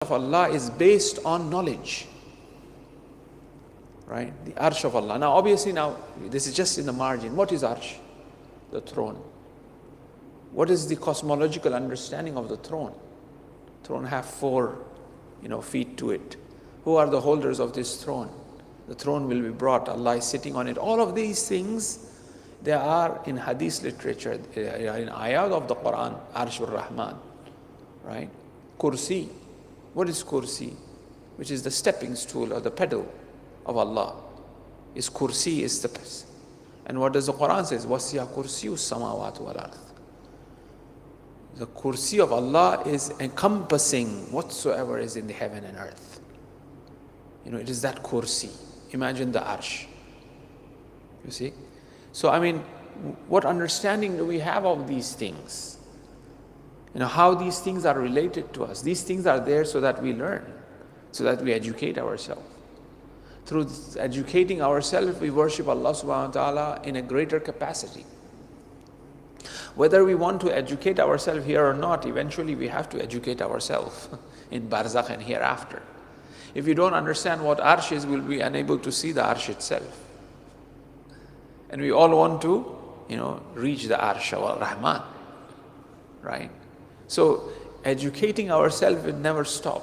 of Allah is based on knowledge. Right? The arsh of Allah. Now obviously this is just in the margin. What is arsh? The throne. What is the cosmological understanding of the throne? Throne have 4 feet to it. Who are the holders of this throne? The throne will be brought. Allah is sitting on it. All of these things, they are in hadith literature, in ayat of the Quran, Arshur Rahman, right? Kursi. What is kursi? Which is the stepping stool or the pedal of Allah. Is kursi is the, and what does the Quran says? Wasiya kursiyu samawati wal ardh. The kursi of Allah is encompassing whatsoever is in the heaven and earth. It is that kursi. Imagine the arsh. You see? So what understanding do we have of these things? How these things are related to us. These things are there so that we learn, so that we educate ourselves. Through educating ourselves, we worship Allah subhanahu wa ta'ala in a greater capacity. Whether we want to educate ourselves here or not, eventually we have to educate ourselves in barzakh and hereafter. If you don't understand what arsh is, we'll be unable to see the arsh itself. And we all want to, reach the arsh of Rahman, right? So educating ourselves will never stop.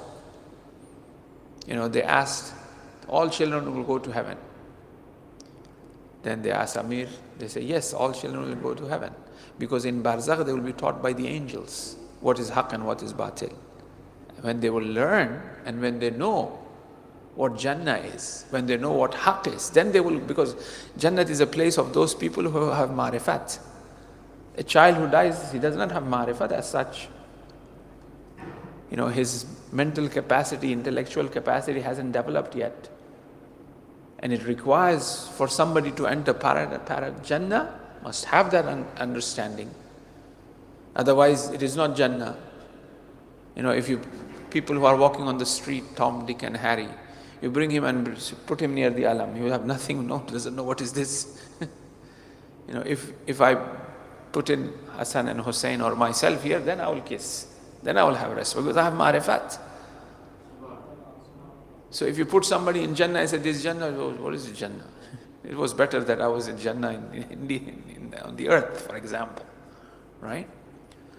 They asked, all children will go to heaven. Then they asked Amir, they say, yes, all children will go to heaven. Because in barzakh they will be taught by the angels what is haqq and what is batil. When they will learn and when they know what Jannah is, when they know what haqq is, then they will, because Jannah is a place of those people who have ma'rifat. A child who dies, he does not have ma'rifat as such. His mental capacity, intellectual capacity hasn't developed yet. And it requires for somebody to enter Jannah, must have that understanding. Otherwise, it is not Jannah. If people who are walking on the street, Tom, Dick and Harry, you bring him and put him near the alam, he will have nothing, doesn't know what is this. If I put in Hassan and Hussein or myself here, then I will kiss. Then I will have rest because I have ma'rifat. So if you put somebody in Jannah, I said, this Jannah, what is Jannah? It was better that I was in Jannah on the earth, for example, right?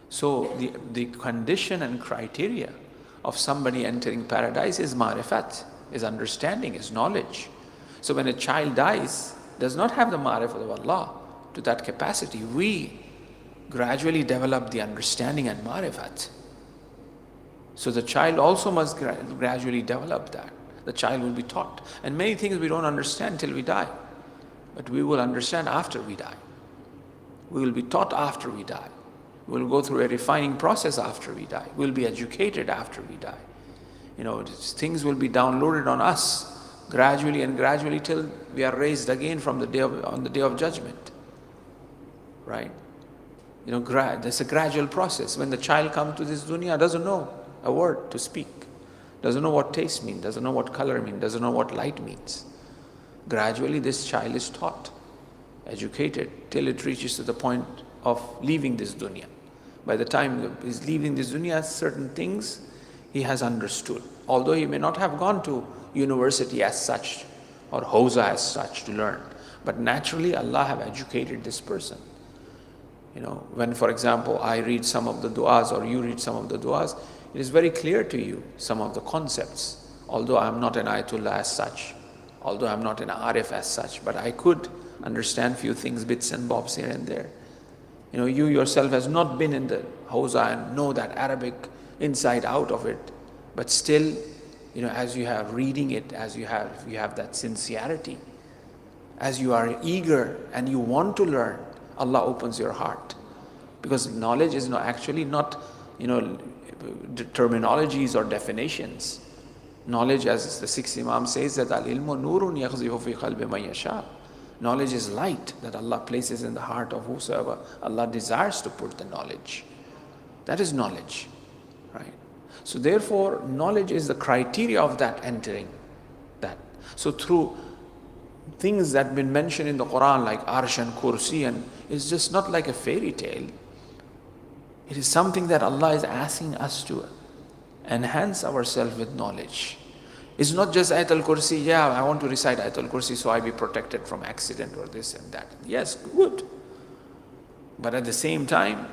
So the condition and criteria of somebody entering paradise is ma'rifat, is understanding, is knowledge. So when a child dies, does not have the ma'rifat of Allah to that capacity, we gradually develop the understanding and ma'rifat. So the child also must gradually develop that. The child will be taught. And many things we don't understand till we die. But we will understand after we die. We will be taught after we die. We will go through a refining process after we die. We will be educated after we die. Things will be downloaded on us gradually and gradually till we are raised again from on the day of judgment. Right? There's a gradual process. When the child comes to this dunya, doesn't know a word to speak, doesn't know what taste means, doesn't know what color means, doesn't know what light means. Gradually this child is taught, educated, till it reaches to the point of leaving this dunya. By the time he's leaving this dunya, certain things he has understood. Although he may not have gone to university as such, or Hawza as such to learn, but naturally Allah have educated this person. When, for example, I read some of the du'as or you read some of the du'as, it is very clear to you some of the concepts. Although I'm not an Ayatollah as such, although I'm not an Arif as such, but I could understand few things, bits and bobs here and there. You yourself has not been in the Hawza and know that Arabic inside out of it, but still, as you have reading it, as you have that sincerity, as you are eager and you want to learn, Allah opens your heart. Because knowledge is actually not, terminologies or definitions. Knowledge, as the sixth Imam says, that al-ilmu nurun yaghzifu fi qalbi man yasha. Knowledge is light that Allah places in the heart of whosoever Allah desires to put the knowledge. That is knowledge, right? So therefore, knowledge is the criteria of that entering that. So through things that have been mentioned in the Quran like Arsh and Kursi, and it's just not like a fairy tale. It is something that Allah is asking us to enhance ourselves with knowledge. It's not just Ayatul Kursi, yeah, I want to recite Ayatul Kursi so I be protected from accident or this and that. Yes, good. But at the same time,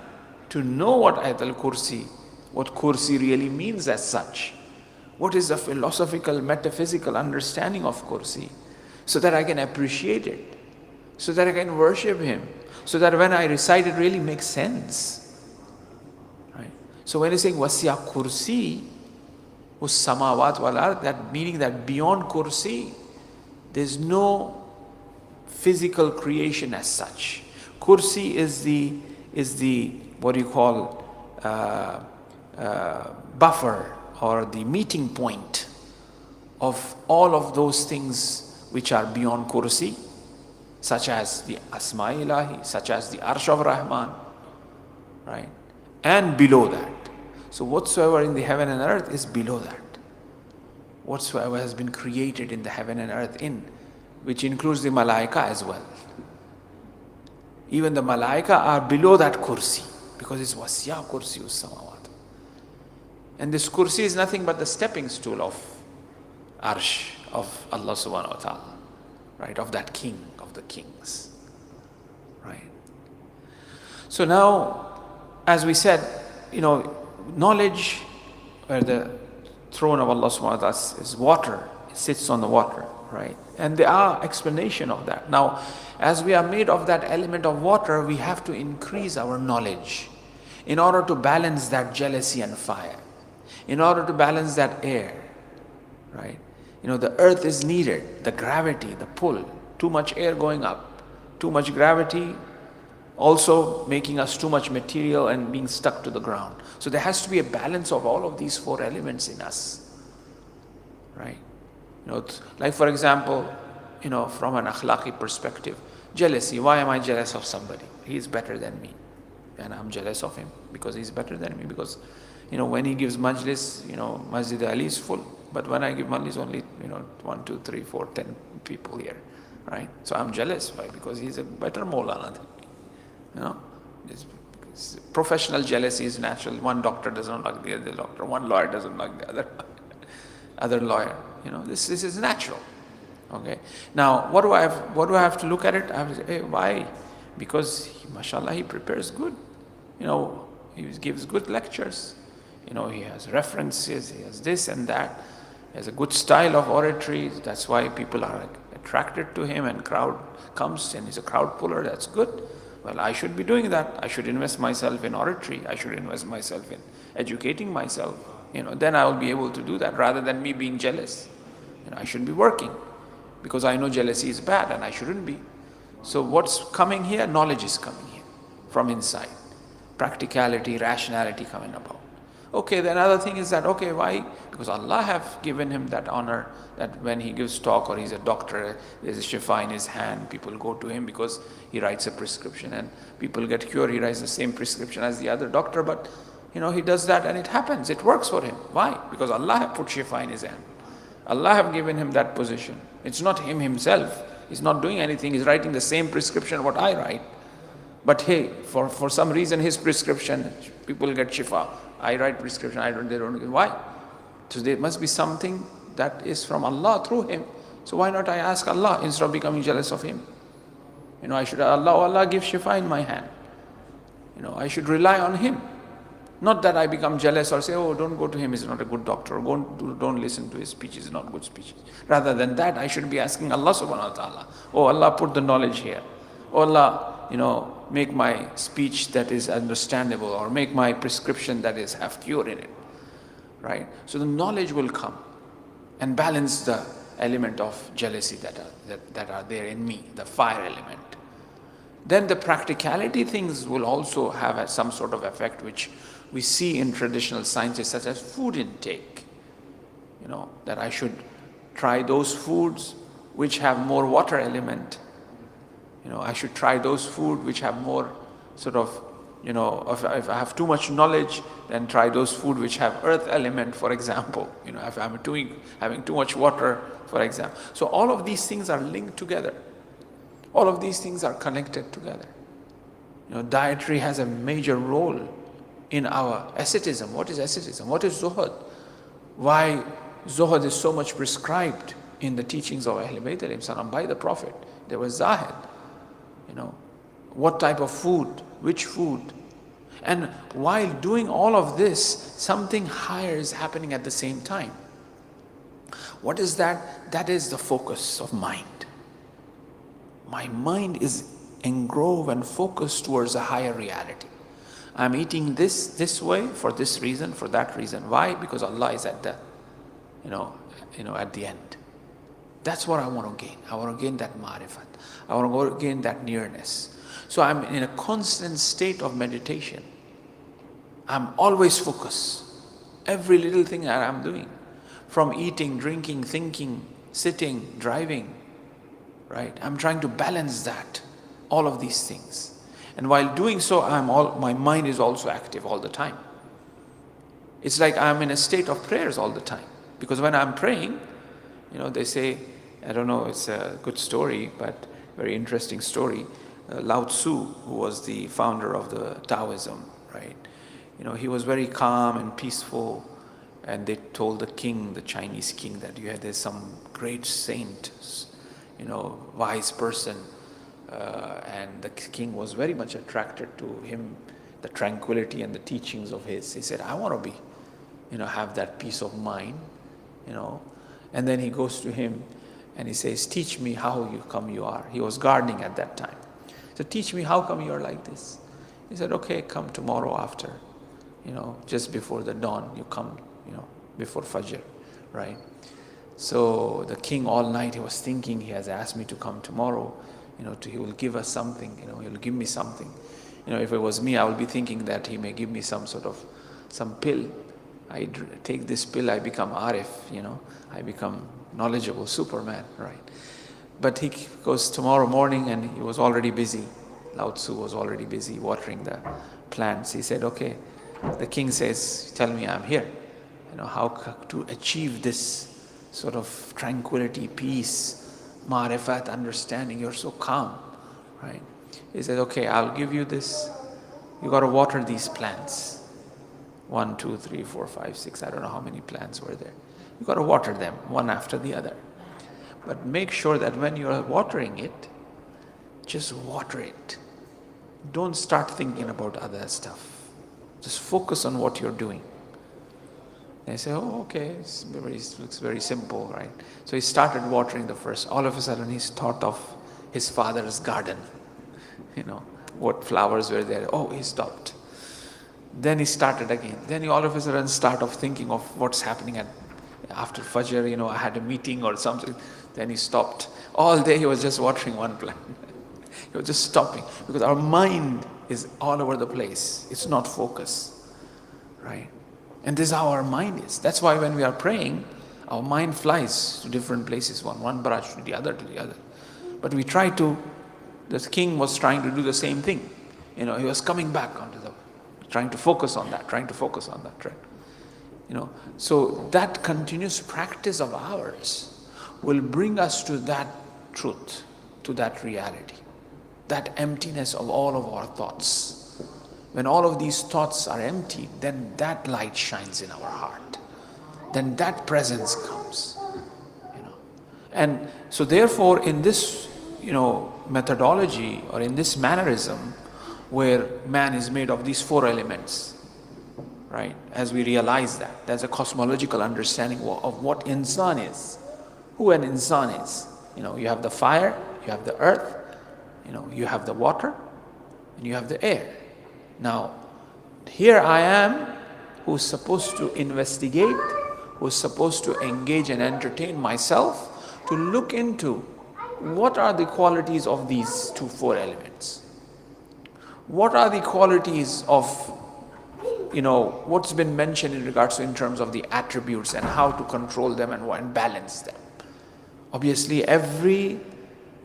to know what Ayatul Kursi, what Kursi really means as such, what is the philosophical, metaphysical understanding of Kursi, so that I can appreciate it, so that I can worship Him, so that when I recite it really makes sense. Right? So when he's saying Wasya Kursi, us samawat wal ard, that meaning that beyond Kursi, there's no physical creation as such. Kursi is the what do you call buffer or the meeting point of all of those things which are beyond Kursi, such as the Asma Ilahi, such as the Arsh of Rahman, right? And below that. So whatsoever in the heaven and earth is below that. Whatsoever has been created in the heaven and earth, which includes the Malaika as well. Even the Malaika are below that Kursi, because it's Wasya Kursi Samawat. And this Kursi is nothing but the stepping stool of Arsh, of Allah subhanahu wa ta'ala, right? Of that King, of the kings, right? So now, as we said, knowledge, where the throne of Allah subhanahu wa ta'ala is water, it sits on the water, right? And there are explanation of that. Now, as we are made of that element of water, we have to increase our knowledge in order to balance that jealousy and fire, in order to balance that air, right? The earth is needed, the gravity, the pull, too much air going up, too much gravity, also making us too much material and being stuck to the ground. So there has to be a balance of all of these four elements in us, right? Like for example, from an akhlaqi perspective, jealousy. Why am I jealous of somebody? He's better than me, and I'm jealous of him because he's better than me. Because when he gives majlis, Masjid-e-Ali is full, but when I give majlis, only 1, 2, 3, 4, 10 people here, right? So I'm jealous. Why? Because he's a better Maulana than me. It's professional jealousy is natural. One doctor doesn't like the other doctor. One lawyer doesn't like the other lawyer. This is natural. Okay. Now, what do I have to look at it? I have to say, hey, why? Because mashallah, he prepares good. He gives good lectures. He has references. He has this and that. He has a good style of oratory. That's why people are attracted to him, and crowd comes, and he's a crowd puller. That's good. Well, I should be doing that. I should invest myself in oratory. I should invest myself in educating myself. Then I will be able to do that rather than me being jealous. I should be working because I know jealousy is bad and I shouldn't be. So what's coming here? Knowledge is coming here from inside. Practicality, rationality coming about. Okay, the another thing is that, okay, why? Because Allah have given him that honor that when he gives talk or he's a doctor, there's a shifa in his hand, people go to him because he writes a prescription and people get cured. He writes the same prescription as the other doctor, but he does that and it happens, it works for him. Why? Because Allah have put shifa in his hand. Allah have given him that position. It's not him himself. He's not doing anything. He's writing the same prescription what I write. But hey, for some reason his prescription, people get shifa. I write prescription, they don't get. Why? So there must be something that is from Allah through him. So why not I ask Allah instead of becoming jealous of him? I should, Allah give shifa in my hand. I should rely on him. Not that I become jealous or say, oh, don't go to him, he's not a good doctor, or don't listen to his speeches, not good speeches. Rather than that, I should be asking Allah subhanahu wa ta'ala, oh Allah, put the knowledge here. Oh Allah, make my speech that is understandable, or make my prescription that is have cure in it. Right? So the knowledge will come and balance the element of jealousy that are there in me, the fire element. Then the practicality things will also have some sort of effect which we see in traditional sciences such as food intake. That I should try those foods which have more water element. I should try those food which have more sort of, if I have too much knowledge, then try those food which have earth element, for example. If I'm having too much water, for example. So all of these things are linked together. All of these things are connected together. Dietary has a major role in our asceticism. What is asceticism? What is zuhud? Why Zuhud is so much prescribed in the teachings of Ahlul Bayt alayhim salam by the Prophet. There was Zahid, what type of food, which food. And while doing all of this, something higher is happening at the same time. What is that? That is the focus of mind. My mind is engroved and focused towards a higher reality. I'm eating this way for this reason, for that reason. Why? Because Allah is at the, at the end. That's what I want to gain. I want to gain that ma'rifat. I want to gain that nearness. So I'm in a constant state of meditation. I'm always focused. Every little thing that I'm doing, from eating, drinking, thinking, sitting, driving, right? I'm trying to balance that, all of these things. And while doing so, my mind is also active all the time. It's like I'm in a state of prayers all the time. Because when I'm praying, they say, I don't know, it's a good story, but very interesting story. Lao Tzu, who was the founder of the Taoism, right? He was very calm and peaceful. And they told the king, the Chinese king, that there's some great saint, wise person. And the king was very much attracted to him, the tranquility and the teachings of his. He said, I want to be, have that peace of mind, And then he goes to him and he says, teach me how you are. He was gardening at that time. So teach me how come you're like this. He said, okay, come tomorrow after, just before the dawn, you come, before Fajr, right? So the king all night, he was thinking, he has asked me to come tomorrow, he will give us something, he will give me something. If it was me, I would be thinking that he may give me some pill. I take this pill, I become Arif, I become knowledgeable, Superman, right? But he goes tomorrow morning and he was already busy. Lao Tzu was already busy watering the plants. He said, okay, the king says, tell me I'm here. How to achieve this sort of tranquility, peace, ma'rifat, understanding. You're so calm, right? He said, okay, I'll give you this. You got to water these plants. 1, 2, 3, 4, 5, 6. I don't know how many plants were there. You got to water them one after the other. But make sure that when you're watering it, just water it. Don't start thinking about other stuff. Just focus on what you're doing. They say, oh, okay, it looks very simple, right? So he started watering the first. All of a sudden, he's thought of his father's garden. What flowers were there. Oh, he stopped. Then he started again. Then he all of a sudden started thinking of what's happening after Fajr, I had a meeting or something. Then he stopped. All day he was just watering one plant. He was just stopping. Because our mind is all over the place. It's not focused, right? And this is how our mind is. That's why when we are praying, our mind flies to different places, one branch to the other. But we the king was trying to do the same thing. He was coming back trying to focus on that, right? So that continuous practice of ours will bring us to that truth, to that reality, that emptiness of all of our thoughts. When all of these thoughts are empty, then that light shines in our heart. Then that presence comes. And so therefore in this, methodology or in this mannerism where man is made of these 4 elements, right? As we realize that, there's a cosmological understanding of what insan is, who an insan is. You have the fire, you have the earth, you have the water, and you have the air. Now, here I am, who's supposed to investigate, who's supposed to engage and entertain myself, to look into what are the qualities of these 4 elements. What are the qualities of, what's been mentioned in regards to in terms of the attributes and how to control them and balance them. Obviously, every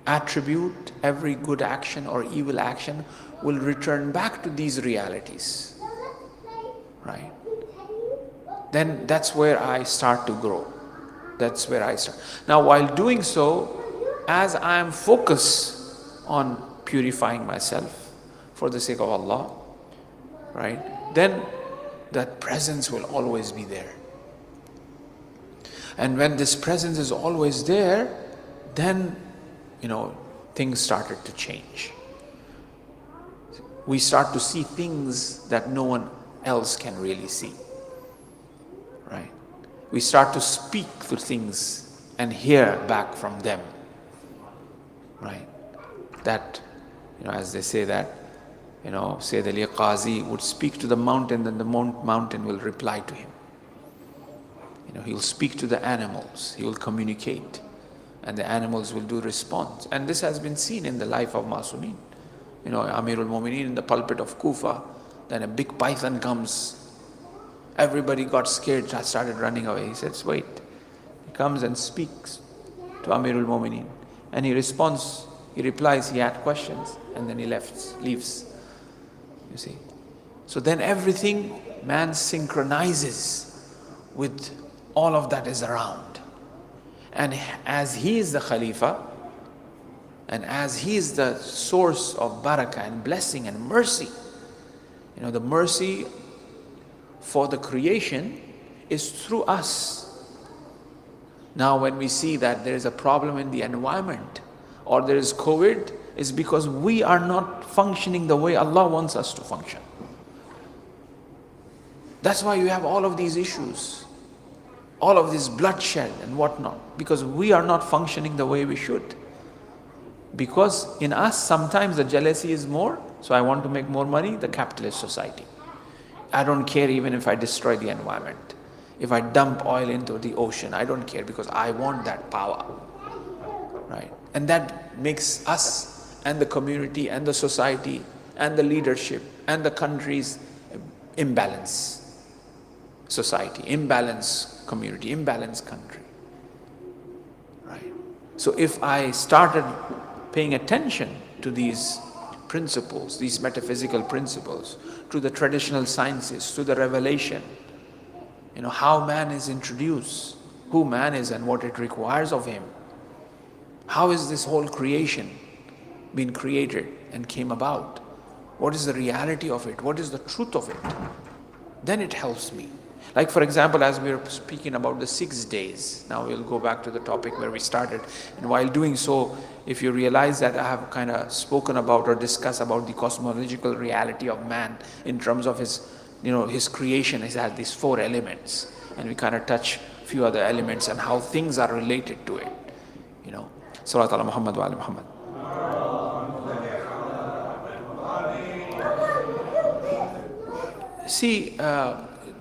attribute, every good action or evil action will return back to these realities, right? Then that's where I start to grow. That's where I start. Now, while doing so, as I am focused on purifying myself for the sake of Allah, right? Then that presence will always be there. And when this presence is always there, then, things started to change. We start to see things that no one else can really see, right? We start to speak to things and hear back from them, right? That, as they say that, Sayyid Ali Qazi would speak to the mountain, and the mountain will reply to him. He'll speak to the animals, he will communicate, and the animals will do response. And this has been seen in the life of Masumeen. Amirul Mu'mineen in the pulpit of Kufa, then a big python comes. Everybody got scared, started running away. He says, wait. He comes and speaks to Amirul Mu'mineen. And he responds, he replies, he had questions, and then he leaves. You see. So then everything, man synchronizes with all of that is around. And as he is the Khalifa, and as he is the source of barakah and blessing and mercy, the mercy for the creation is through us. Now when we see that there is a problem in the environment, or there is COVID, it's because we are not functioning the way Allah wants us to function. That's why you have all of these issues, all of this bloodshed and whatnot, because we are not functioning the way we should. Because in us, sometimes the jealousy is more, so I want to make more money, the capitalist society. I don't care even if I destroy the environment. If I dump oil into the ocean, I don't care, because I want that power, right? And that makes us and the community and the society and the leadership and the countries imbalance society, imbalance community, imbalance country, right? So if I started paying attention to these principles, these metaphysical principles, to the traditional sciences, to the revelation, how man is introduced, who man is and what it requires of him. How is this whole creation been created and came about? What is the reality of it? What is the truth of it? Then it helps me. Like for example, as we were speaking about the 6 days, now we'll go back to the topic where we started. And while doing so, if you realize that I have kind of spoken about or discussed about the cosmological reality of man in terms of his, his creation, it has these 4 elements. And we kind of touch a few other elements and how things are related to it. Salawat ala Muhammad wa ala Muhammad. See,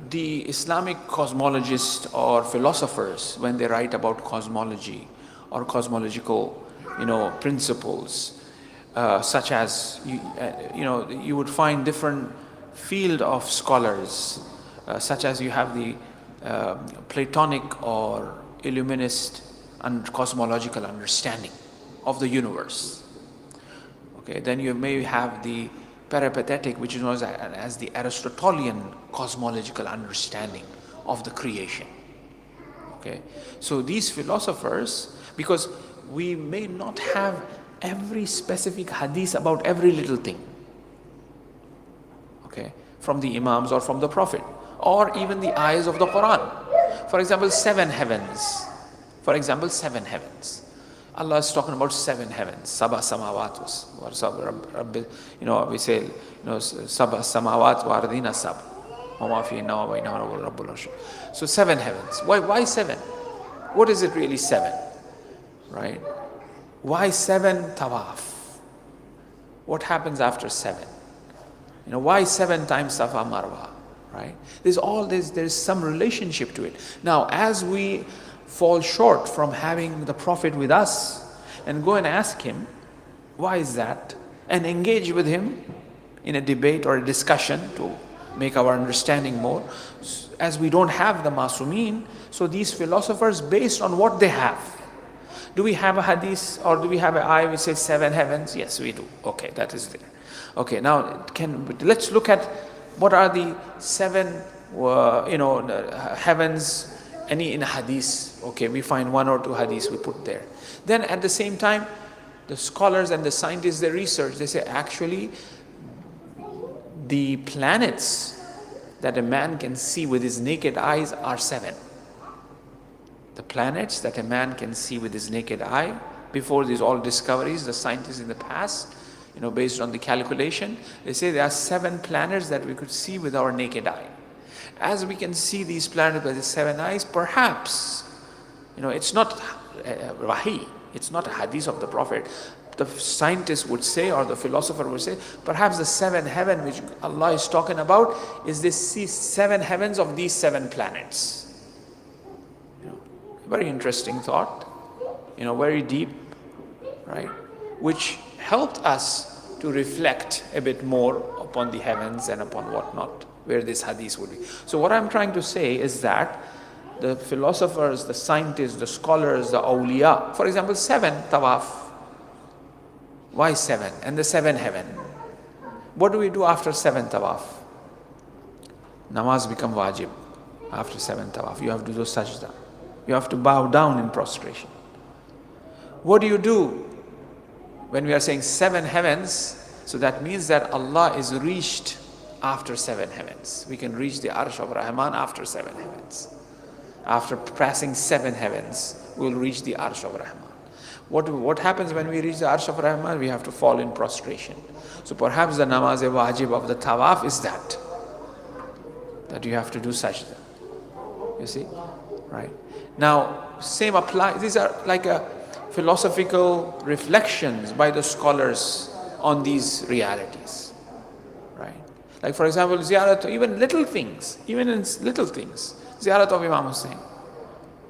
the Islamic cosmologists or philosophers, when they write about cosmology or cosmological, principles, such as, you would find different field of scholars, such as you have the Platonic or Illuminist and cosmological understanding of the universe. Okay, then you may have the peripatetic, which is known as the Aristotelian cosmological understanding of the creation. Okay, so these philosophers, because we may not have every specific hadith about every little thing, okay, from the Imams or from the Prophet, or even the ayahs of the Quran. For example, 7 heavens. For example, 7 heavens. Allah is talking about 7 heavens. Sabah samawat, we say, Sabah samawat wa ardina sab. So 7 heavens. Why 7? What is it really 7? Right? Why 7 tawaf? What happens after 7? Why 7 times Safa Marwa? Right? There's some relationship to it. Now, as we fall short from having the Prophet with us and go and ask him, why is that? And engage with him in a debate or a discussion to make our understanding more. As we don't have the Masumeen, so these philosophers, based on what they have, do we have a hadith or do we have an ayah which says 7 heavens? Yes, we do. Okay, that is there. Okay, now let's look at what are the 7 heavens. Any in hadith, okay, we find 1 or 2 hadiths we put there. Then at the same time, the scholars and the scientists, they research, they say actually the planets that a man can see with his naked eyes are 7. The planets that a man can see with his naked eye. Before these all discoveries, the scientists in the past, based on the calculation, they say there are 7 planets that we could see with our naked eye. As we can see these planets by the 7 eyes, perhaps, it's not wahi, it's not a hadith of the Prophet. The scientist would say, or the philosopher would say, perhaps the 7 heaven which Allah is talking about is this 7 heavens of these 7 planets. Very interesting thought, very deep, right? Which helped us to reflect a bit more upon the heavens and upon whatnot, where this hadith would be. So what I'm trying to say is that the philosophers, the scientists, the scholars, the awliya, for example, 7 tawaf. Why 7? And the 7 heaven. What do we do after 7 tawaf? Namaz become wajib after 7 tawaf. You have to do sajda. You have to bow down in prostration. What do you do when we are saying 7 heavens? So that means that Allah is reached after 7 heavens. We can reach the Arsh of Rahman after 7 heavens. After passing 7 heavens, we will reach the Arsh of Rahman. What happens when we reach the Arsh of Rahman? We have to fall in prostration. So perhaps the namaz-e-wajib of the tawaf is that you have to do sajda. You see? Right? Now, same applies. These are like philosophical reflections by the scholars on these realities. Right? Like for example, ziyarat, even in little things. Ziyarat of Imam Hussain.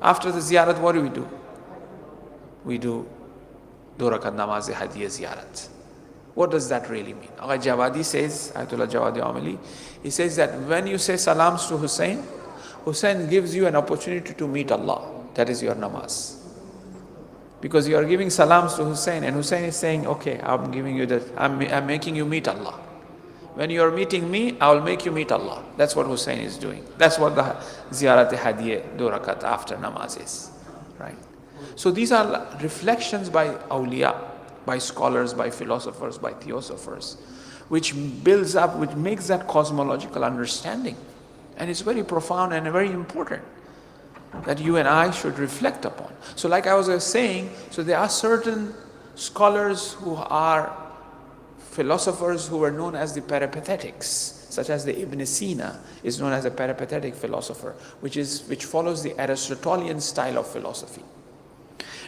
After the ziyarat, what do? We do 2 rakat namaz hadiyah ziyarat. What does that really mean? Agha Jawadi says, Ayatollah Jawadi Amali, he says that when you say salams to Hussain, Hussain gives you an opportunity to meet Allah. That is your namaz. Because you are giving salams to Hussain, and Hussain is saying, okay, I'm giving you that, I'm making you meet Allah. When you are meeting me, I will make you meet Allah. That's what Hussain is doing. That's what the ziyarat hadiyah 2 rakat after namaz is. Right? So these are reflections by awliya, by scholars, by philosophers, by theosophers, which builds up, which makes that cosmological understanding. And it's very profound and very important that you and I should reflect upon. So like I was saying, so there are certain scholars who are philosophers who were known as the peripatetics, such as the Ibn Sina is known as a peripatetic philosopher, which follows the Aristotelian style of philosophy.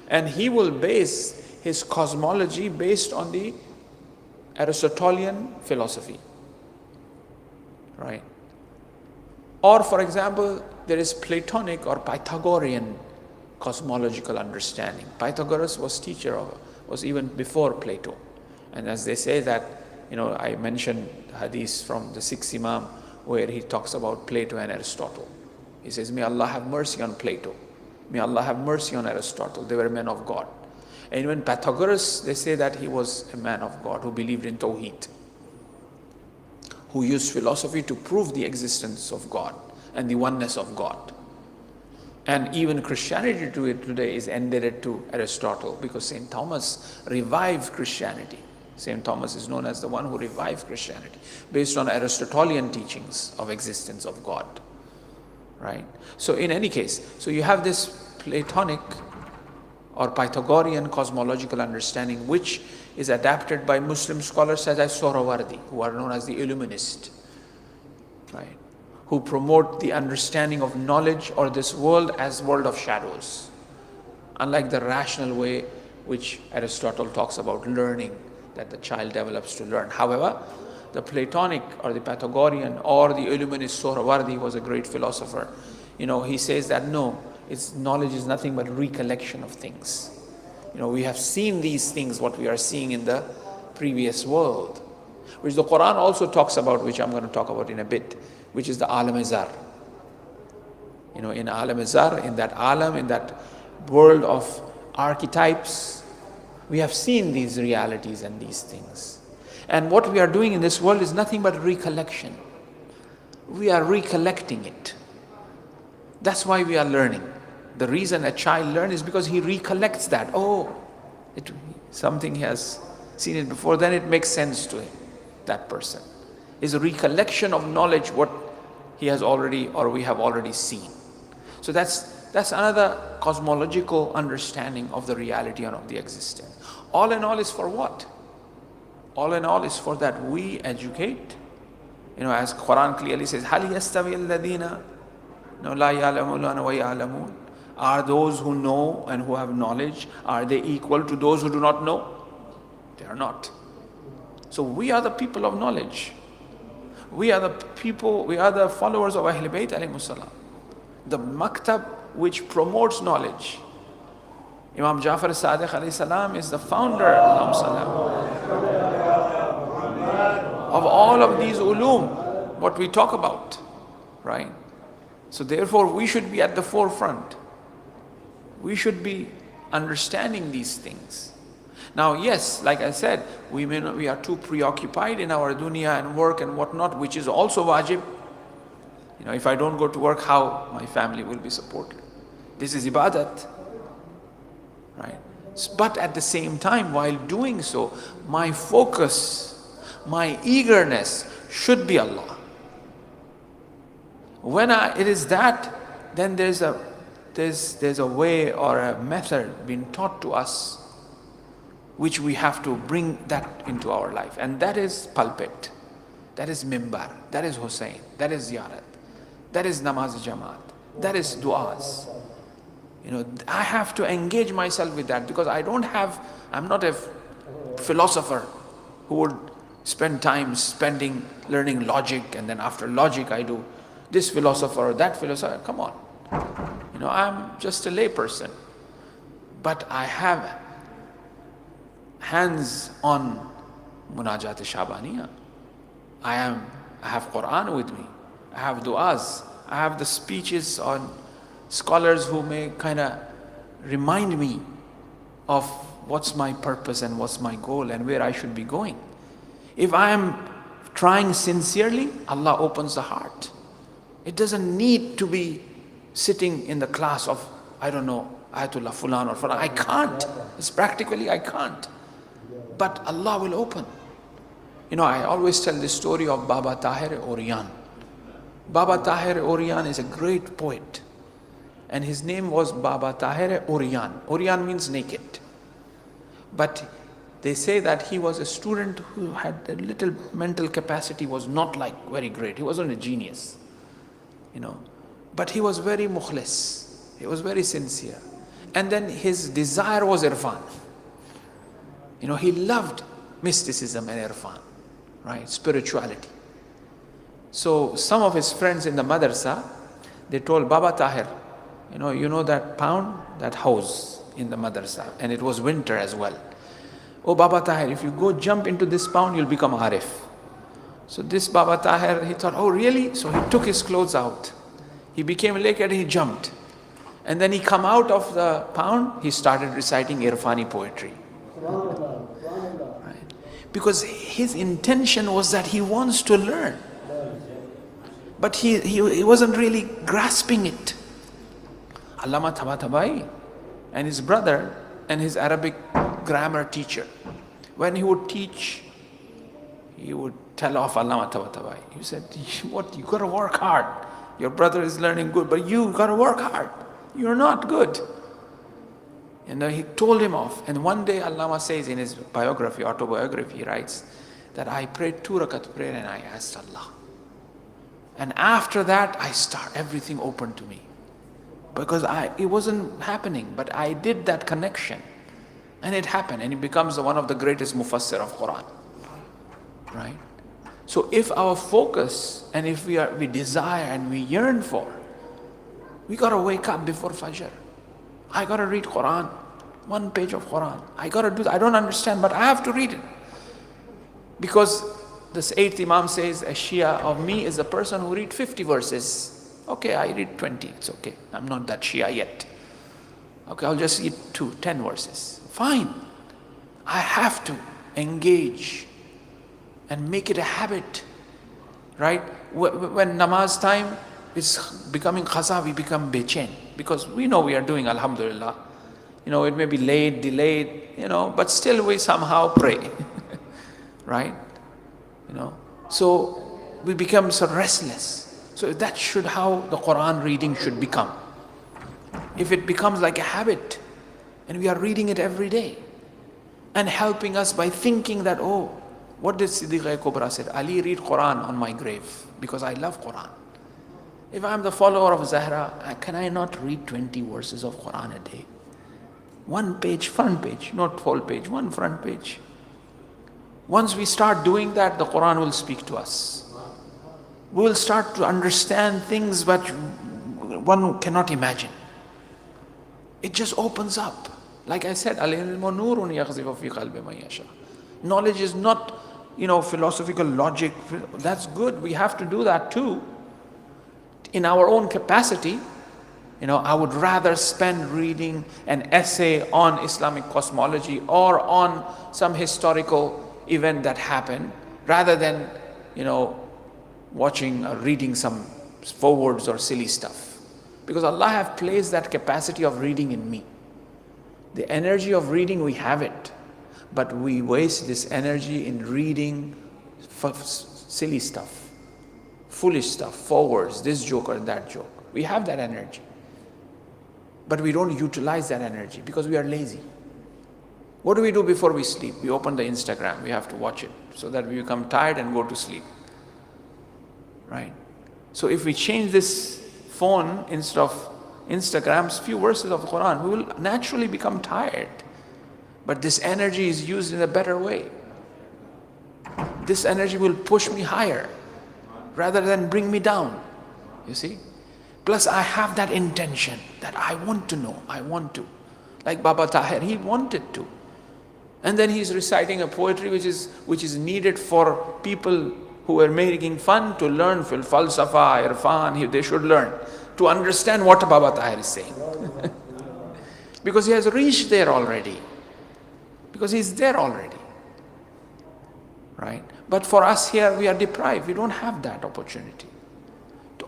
And he will base his cosmology based on the Aristotelian philosophy. Right? Or for example, there is Platonic or Pythagorean cosmological understanding. Pythagoras was even before Plato. And as they say that, I mentioned hadith from the 6th Imam where he talks about Plato and Aristotle. He says, may Allah have mercy on Plato. May Allah have mercy on Aristotle. They were men of God. And even Pythagoras, they say that he was a man of God who believed in Tawheed, who used philosophy to prove the existence of God and the oneness of God. And even Christianity today is indebted to Aristotle, because St. Thomas revived Christianity. St. Thomas is known as the one who revived Christianity based on Aristotelian teachings of existence of God. Right? So in any case, so you have this Platonic or Pythagorean cosmological understanding, which is adapted by Muslim scholars such as Sohrawardi, who are known as the Illuminist, right? Who promote the understanding of knowledge or this world as world of shadows, unlike the rational way which Aristotle talks about learning, that the child develops to learn. However, the Platonic or the Pythagorean or the Illuminist Sohrawardi was a great philosopher. He says that no, knowledge is nothing but recollection of things. We have seen these things, what we are seeing in the previous world, which the Quran also talks about, which I'm going to talk about in a bit, which is the Alam-e-Zar. In Alam-e-Zar, in that world of archetypes, we have seen these realities and these things. And what we are doing in this world is nothing but recollection. We are recollecting it. That's why we are learning. The reason a child learns is because he recollects that. Something he has seen it before, then it makes sense to him, that person. Is a recollection of knowledge what he has already or we have already seen. So that's That's another cosmological understanding of the reality and of the existence. All in all is for what? All in all is for that we educate. As Quran clearly says, هَلْ يَسْتَوِي الَّذِينَ لَا يَعْلَمُونَ وَيَعْلَمُونَ. Are those who know and who have knowledge, are they equal to those who do not know? They are not. So we are the people of knowledge. We are the people, we are the followers of Ahl Bayt alayhimus salam. The maktab which promotes knowledge. Imam Jafar Sadiq alayhi salam is the founder of all of these ulum, what we talk about, right? So therefore we should be at the forefront. We should be understanding these things. Now yes, like I said, we are too preoccupied in our dunya and work and whatnot, which is also wajib. If I don't go to work, how my family will be supported? This is ibadat, right? But at the same time, while doing so, my focus, my eagerness should be Allah. When it is that, then there's a way or a method being taught to us, which we have to bring that into our life. And that is pulpit, that is mimbar, that is Hussein, that is ziyarat, that is namaz jamaat, that is du'as. I have to engage myself with that, because I'm not a philosopher who would spend time learning logic, and then after logic I do this philosopher or that philosopher. Come on. I'm just a lay person, but I have hands on munajat shabaniya. I have Quran with me. I have du'as. I have the speeches on scholars who may kind of remind me of what's my purpose and what's my goal and where I should be going. If I am trying sincerely, Allah opens the heart. It doesn't need to be sitting in the class of, I don't know, Ayatollah Fulan or Fulan. I can't. It's practically I can't. But Allah will open. I always tell the story of Baba Tahir Oriyan. Baba Tahir Oriyan is a great poet. And his name was Baba Tahir Oriyan. Oriyan means naked. But they say that he was a student who had a little mental capacity, was not very great. He wasn't a genius, But he was very mukhlis. He was very sincere. And then his desire was irfan. He loved mysticism and irfan, right? Spirituality. So some of his friends in the madrasa, they told Baba Tahir, that pound, that house in the madrasa, and it was winter as well. Oh Baba Tahir, if you go jump into this pound, you'll become Arif. So this Baba Tahir, he thought, oh really? So he took his clothes out. He became naked, he jumped. And then he come out of the pound, he started reciting Irfani poetry. Right? Because his intention was that he wants to learn. But he wasn't really grasping it. Allama Tabatabai and his brother and his Arabic grammar teacher, when he would teach, he would tell off Allama Tabatabai. He said, what, you gotta work hard. Your brother is learning good, but you gotta work hard. You're not good. And he told him off. And one day Allama says in his autobiography, he writes that I prayed 2 rakat prayer and I asked Allah. And after that, everything opened to me. Because it wasn't happening, but I did that connection. And it happened, and it becomes one of the greatest mufassir of Quran. Right? So if our focus, and if we desire and we yearn for, we gotta wake up before Fajr. I gotta read Quran, 1 page of Quran. I gotta do that. I don't understand, but I have to read it. Because this 8th Imam says, a Shia of me is a person who read 50 verses. Okay, I read 20, it's okay. I'm not that Shia yet. Okay, I'll just read 10 verses. Fine. I have to engage and make it a habit, right? When namaz time is becoming qaza, we become bechain, because we know we are doing alhamdulillah. It may be late, delayed, but still we somehow pray, right? So we become so restless. So that should how the Quran reading should become. if it becomes like a habit and we are reading it every day and helping us by thinking that, oh, what did Siddiq Kubra said? Ali, read Quran on my grave because I love Quran. If I'm the follower of Zahra, can I not read 20 verses of Quran a day? One page, front page, not whole page, one front page. Once we start doing that, the Quran will speak to us. We will start to understand things that one cannot imagine. It just opens up. Like I said, al-ilmu nurun yaghzifu fi qalbi man yasha. Knowledge is not, philosophical logic. That's good. We have to do that too. In our own capacity, I would rather spend reading an essay on Islamic cosmology or on some historical event that happened rather than, watching or reading some forwards or silly stuff. Because Allah has placed that capacity of reading in me. The energy of reading, we have it. But we waste this energy in reading silly stuff, foolish stuff, forwards, this joke or that joke. We have that energy. But we don't utilize that energy because we are lazy. What do we do before we sleep? We open the Instagram. We have to watch it so that we become tired and go to sleep. Right? So if we change this phone instead of Instagram's few verses of the Quran, we will naturally become tired. But this energy is used in a better way. This energy will push me higher rather than bring me down. You see? Plus I have that intention that I want to know, I want to. Like Baba Tahir, he wanted to. And then he's reciting a poetry which is needed for people who are making fun to learn fil falsafa, irfan, they should learn to understand what Baba Tahir is saying. Because he has reached there already. Because he's there already. Right? But for us here, we are deprived. We don't have that opportunity.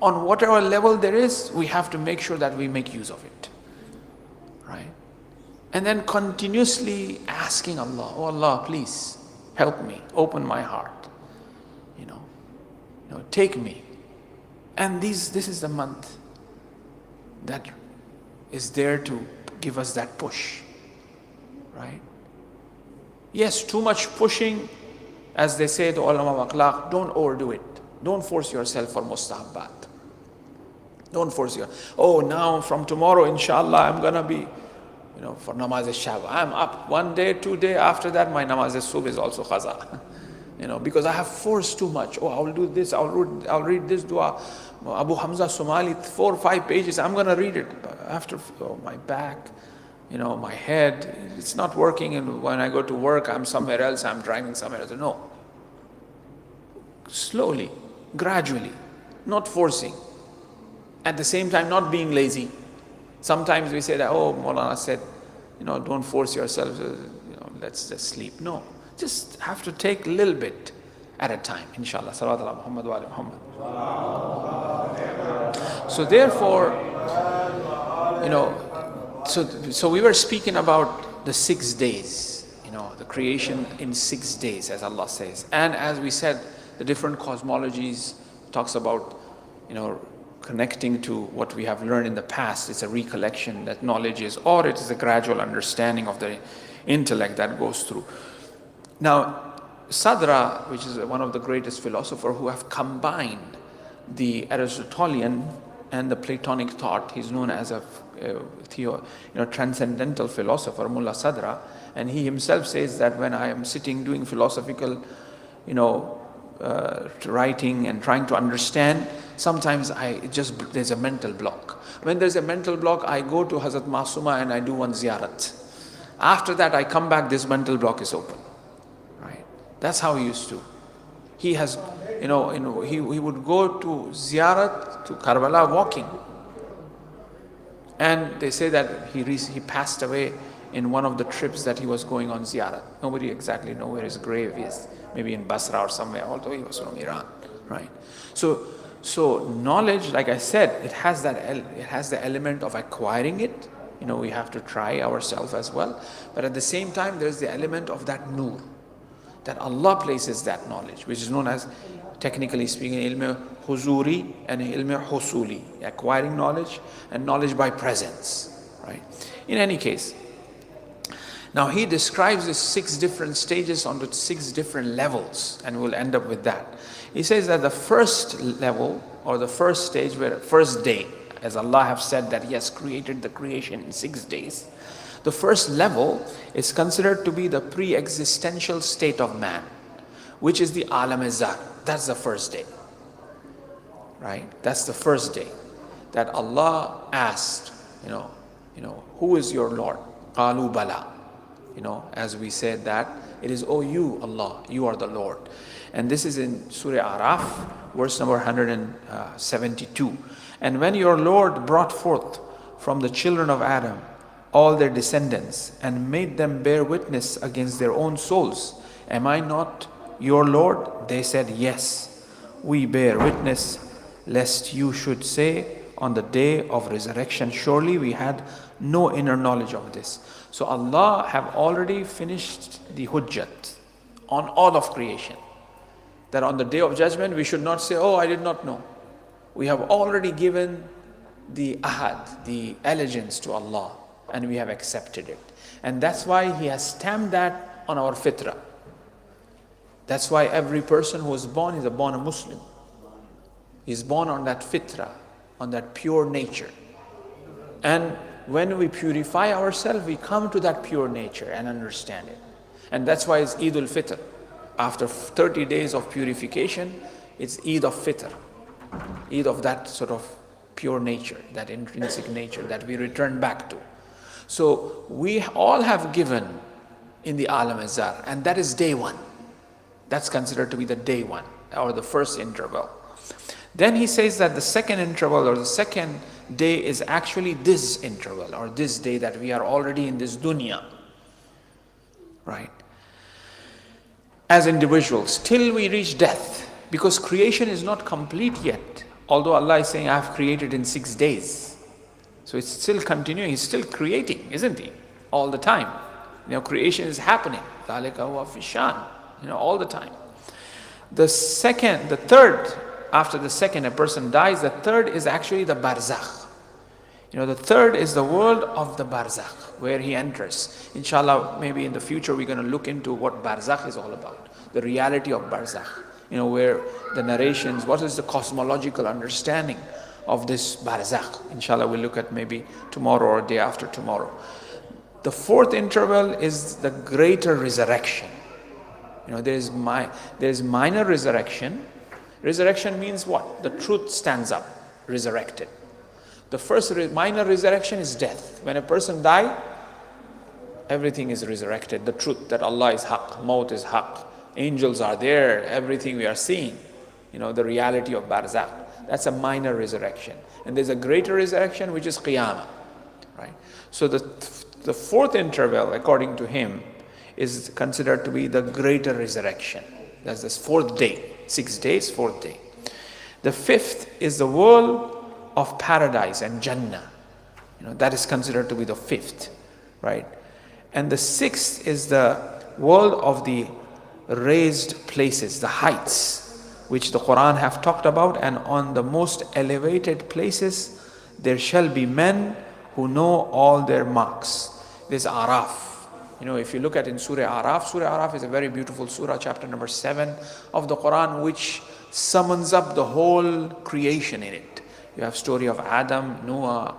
On whatever level there is, we have to make sure that we make use of it. Right? And then continuously asking Allah, oh Allah, please help me, open my heart. Take me. And this is the month that is there to give us that push. Right? Yes, too much pushing, as they say, the ulama of akhlaq, don't overdo it. Don't force yourself for mustahabbat. Don't force yourself. Oh, now from tomorrow, inshallah, I'm going to be, for namaz-e-Shabe. I'm up 1 day, 2 days. After that, my namaz-e-Subh is also qaza. Because I have forced too much. Oh, I will do this. I'll read this dua. Abu Hamza Somali, 4 or 5 pages. I'm going to read it. After my back, my head, it's not working. And when I go to work, I'm somewhere else. I'm driving somewhere else. No. Slowly, gradually, not forcing. At the same time, not being lazy. Sometimes we say that, oh, Maulana said, don't force yourself, let's just sleep. No, just have to take a little bit at a time, inshallah. Salawat ala Muhammad wa ala Muhammad. So therefore, so we were speaking about the 6 days, the creation in 6 days, as Allah says. And as we said, the different cosmologies talks about, connecting to what we have learned in the past. It's a recollection that knowledge is, or it is a gradual understanding of the intellect that goes through. Now, Sadra, which is one of the greatest philosophers who have combined the Aristotelian and the Platonic thought, he's known as a transcendental philosopher, Mullah Sadra, and he himself says that when I am sitting doing philosophical, writing and trying to understand, sometimes there's a mental block. When there's a mental block, I go to Hazrat Masuma and I do one ziyarat. After that, I come back, this mental block is open. Right? That's how he used to. He has, he would go to ziyarat to Karbala walking. And they say that he passed away in one of the trips that he was going on ziyarat. Nobody exactly knows where his grave is. Maybe in Basra or somewhere, although he was from Iran. Right? So knowledge, like I said, it has the element of acquiring it. We have to try ourselves as well. But at the same time, there's the element of that nur, that Allah places that knowledge, which is known as, technically speaking, ilm huzuri and ilm husuli, acquiring knowledge and knowledge by presence. right? In any case, now he describes the 6 different stages on the 6 different levels, and we'll end up with that. He says that the first level, or the first stage, where first day, as Allah have said that He has created the creation in 6 days, the first level is considered to be the pre-existential state of man, which is the alam-e-zar. That's the first day, right? That's the first day that Allah asked, who is your Lord? Qalu bala. As we said that, it is, oh you, Allah, you are the Lord. And this is in Surah Araf, verse number 172. And when your Lord brought forth from the children of Adam all their descendants and made them bear witness against their own souls, am I not your Lord? They said, yes, we bear witness, lest you should say on the day of resurrection, surely we had no inner knowledge of this. So Allah have already finished the hujjat on all of creation, that on the day of judgment we should not say, oh, I did not know. We have already given the ahad, the allegiance to Allah, and we have accepted it. And that's why He has stamped that on our fitrah. That's why every person who is born is born a Muslim. He is born on that fitrah, on that pure nature. And when we purify ourselves, we come to that pure nature and understand it. And that's why it's Eid al-Fitr. After 30 days of purification, it's Eid of Fitr. Eid of that sort of pure nature, that intrinsic nature that we return back to. So we all have given in the alam-e-zar, and that is day 1. That's considered to be the day 1, or the first interval. Then he says that the second interval, or the second day, is actually this interval, or this day that we are already in this dunya, right? As individuals, till we reach death, because creation is not complete yet. Although Allah is saying, I have created in 6 days. So it's still continuing, He's still creating, isn't He? All the time. Creation is happening. ذَلِكَ هُوَ فِي الشَّانِ. All the time. The third, after the second a person dies, the third is actually the barzakh. The third is the world of the barzakh, where he enters. Inshallah, maybe in the future we're going to look into what barzakh is all about. The reality of barzakh. Where the narrations, what is the cosmological understanding of this barzakh. Inshallah, we'll look at maybe tomorrow or day after tomorrow. The fourth interval is the greater resurrection. There's minor resurrection. Resurrection means what? The truth stands up, resurrected. The first minor resurrection is death. When a person dies, everything is resurrected. The truth that Allah is haqq, maut is haqq. Angels are there, everything we are seeing. The reality of barzakh. That's a minor resurrection. And there's a greater resurrection, which is qiyamah. Right? So the fourth interval, according to him, is considered to be the greater resurrection. That's this 4th day. 6 days, 4th day. The 5th is the world of paradise and Jannah. That is considered to be the 5th, right? And the 6th is the world of the raised places, the heights, which the Quran have talked about. And on the most elevated places, there shall be men who know all their marks. This Araf. If you look at in Surah Araf is a very beautiful surah, chapter number 7 of the Quran, which summons up the whole creation in it. You have story of Adam, Noah,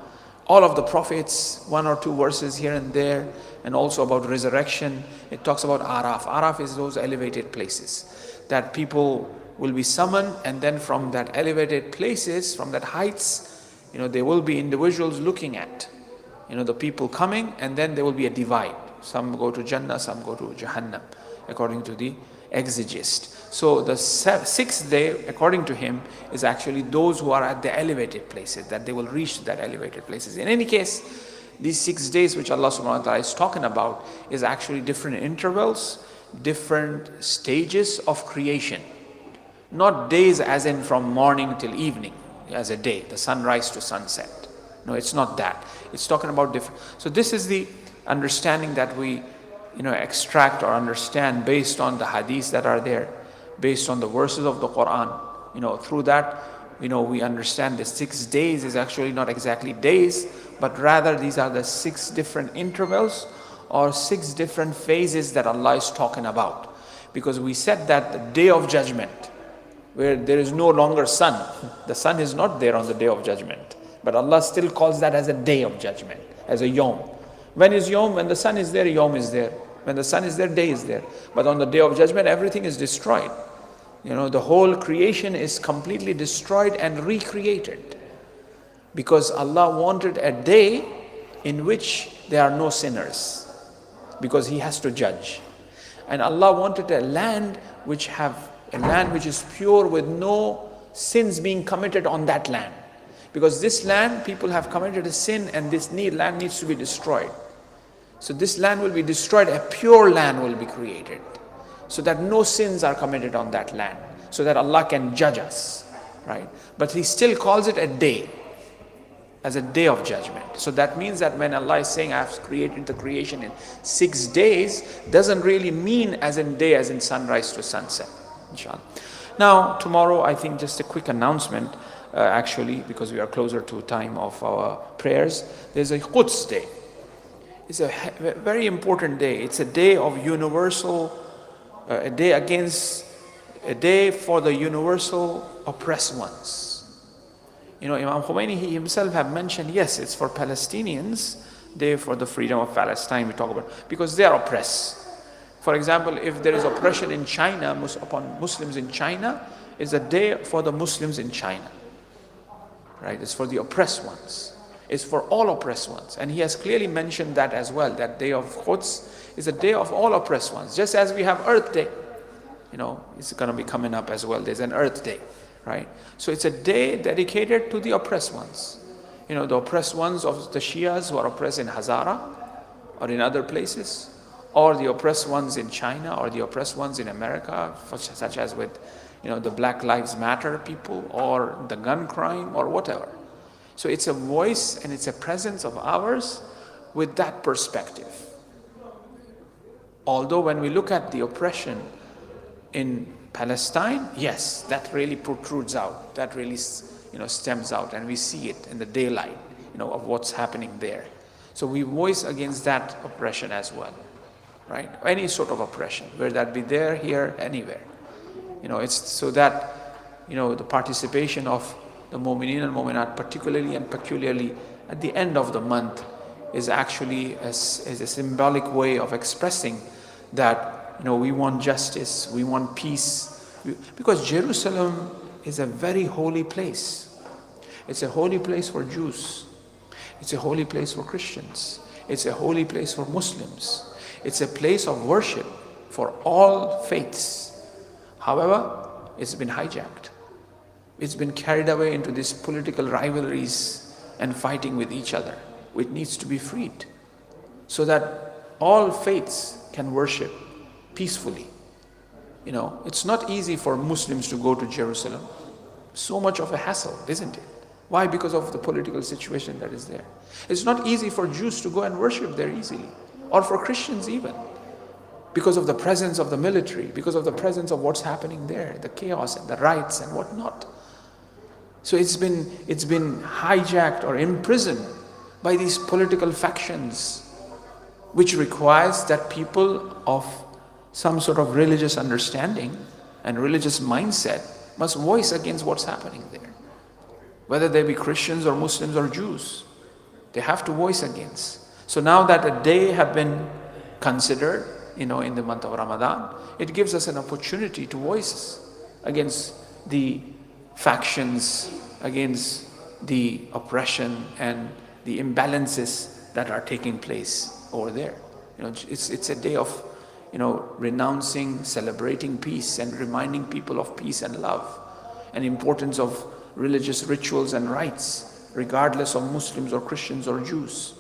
all of the prophets, 1 or 2 verses here and there, and also about resurrection. It talks about Araf. Araf is those elevated places that people will be summoned, and then from that elevated places, from that heights, there will be individuals looking at, the people coming, and then there will be a divide. Some go to Jannah, some go to Jahannam, according to the exegist. So the 6th day, according to him, is actually those who are at the elevated places, that they will reach that elevated places. In any case, these 6 days which Allah subhanahu wa ta'ala is talking about is actually different intervals, different stages of creation. Not days as in from morning till evening, as a day, the sunrise to sunset. No, it's not that. It's talking about different. So this is the understanding that we extract or understand based on the hadiths that are there, based on the verses of the Quran. Through that we understand the 6 days is actually not exactly days, but rather these are the 6 different intervals or 6 different phases that Allah is talking about. Because we said that the day of judgment, where there is no longer sun, the sun is not there on the day of judgment, but Allah still calls that as a day of judgment, as a yom. When is yom? When the sun is there, yom is there. When the sun is there, day is there. But on the day of judgment, everything is destroyed. The whole creation is completely destroyed and recreated. Because Allah wanted a day in which there are no sinners. Because He has to judge. And Allah wanted a land which is pure, with no sins being committed on that land. Because this land, people have committed a sin, and this land needs to be destroyed. So this land will be destroyed, a pure land will be created, so that no sins are committed on that land, so that Allah can judge us, right? But He still calls it a day, as a day of judgment. So that means that when Allah is saying, I have created the creation in 6 days, doesn't really mean as in day, as in sunrise to sunset, inshallah. Now, tomorrow, I think just a quick announcement, actually, because we are closer to time of our prayers. There's a Quds day. It's a very important day. It's a day of universal, a day for the universal oppressed ones. Imam Khomeini, he himself have mentioned, yes, it's for Palestinians, day for the freedom of Palestine, we talk about, because they are oppressed. For example, if there is oppression in China, upon Muslims in China, it's a day for the Muslims in China. Right? It's for the oppressed ones. It's for all oppressed ones. And he has clearly mentioned that as well, that day of Quds is a day of all oppressed ones. Just as we have Earth Day, it's going to be coming up as well. There's an Earth Day, right? So it's a day dedicated to the oppressed ones. The oppressed ones of the Shias who are oppressed in Hazara or in other places, or the oppressed ones in China, or the oppressed ones in America, such as with, the Black Lives Matter people, or the gun crime, or whatever. So it's a voice and it's a presence of ours with that perspective. Although when we look at the oppression in Palestine, yes, that really protrudes out, that really stems out, and we see it in the daylight, of what's happening there. So we voice against that oppression as well, right? Any sort of oppression, whether that be there, here, anywhere. It's so that, the participation of the Mu'mineen and Mu'minat, particularly and peculiarly at the end of the month, is actually is a symbolic way of expressing that, we want justice, we want peace. Because Jerusalem is a very holy place. It's a holy place for Jews. It's a holy place for Christians. It's a holy place for Muslims. It's a place of worship for all faiths. However, it's been hijacked. It's been carried away into these political rivalries and fighting with each other. It needs to be freed so that all faiths can worship peacefully. It's not easy for Muslims to go to Jerusalem. So much of a hassle, isn't it? Why? Because of the political situation that is there. It's not easy for Jews to go and worship there easily, or for Christians even, because of the presence of the military, because of the presence of what's happening there, the chaos and the riots and whatnot. So it's been hijacked or imprisoned by these political factions, which requires that people of some sort of religious understanding and religious mindset must voice against what's happening there. Whether they be Christians or Muslims or Jews, they have to voice against. So now that a day have been considered, in the month of Ramadan, it gives us an opportunity to voice against the factions, against the oppression and the imbalances that are taking place over there. It's a day of, renouncing, celebrating peace and reminding people of peace and love and importance of religious rituals and rites, regardless of Muslims or Christians or Jews,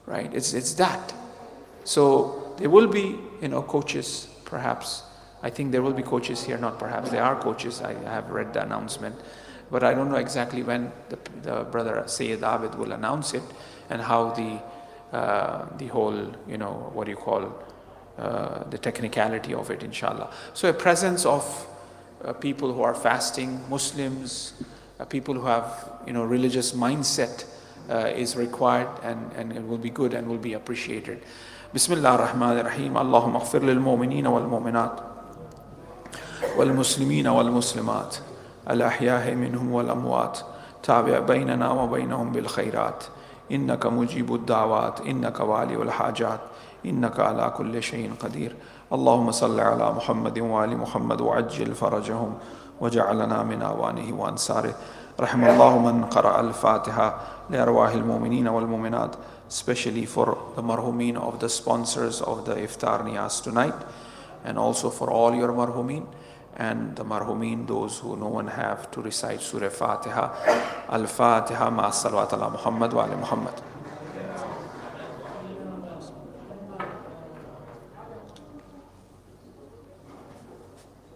right? It's that. So there will be, coaches, perhaps. I think there will be coaches here, not perhaps, there are coaches. I have read the announcement, but I don't know exactly when the brother Sayyid Abid will announce it and how the whole, the technicality of it, inshallah. So a presence of people who are fasting, Muslims, people who have, religious mindset is required, and it will be good and will be appreciated. Bismillah ar-Rahman ar-Rahim. Allahumma aghfir lil mu'minina wal mu'minat wal muslimina wal muslimat al ahya'i minhum wal amwat tabi' baynana wa baynahum bil khairat innaka mujibud da'wat innaka waliul hajat innaka ala kulli shay'in qadir. Allahumma salli ala Muhammadin wa ali Muhammad wa ajjil farajahum وجعلنا من أوانه وأنصاره. رحم الله من قرأ الفاتحة لأرواح المؤمنين والمؤمنات, especially for the marhumin of the sponsors of the iftar niyaz tonight, and also for all your marhumin, and the marhumin, those who no one have to recite Surah Fatiha. Al-Fatiha ma salawat ala Muhammad wa ali Muhammad.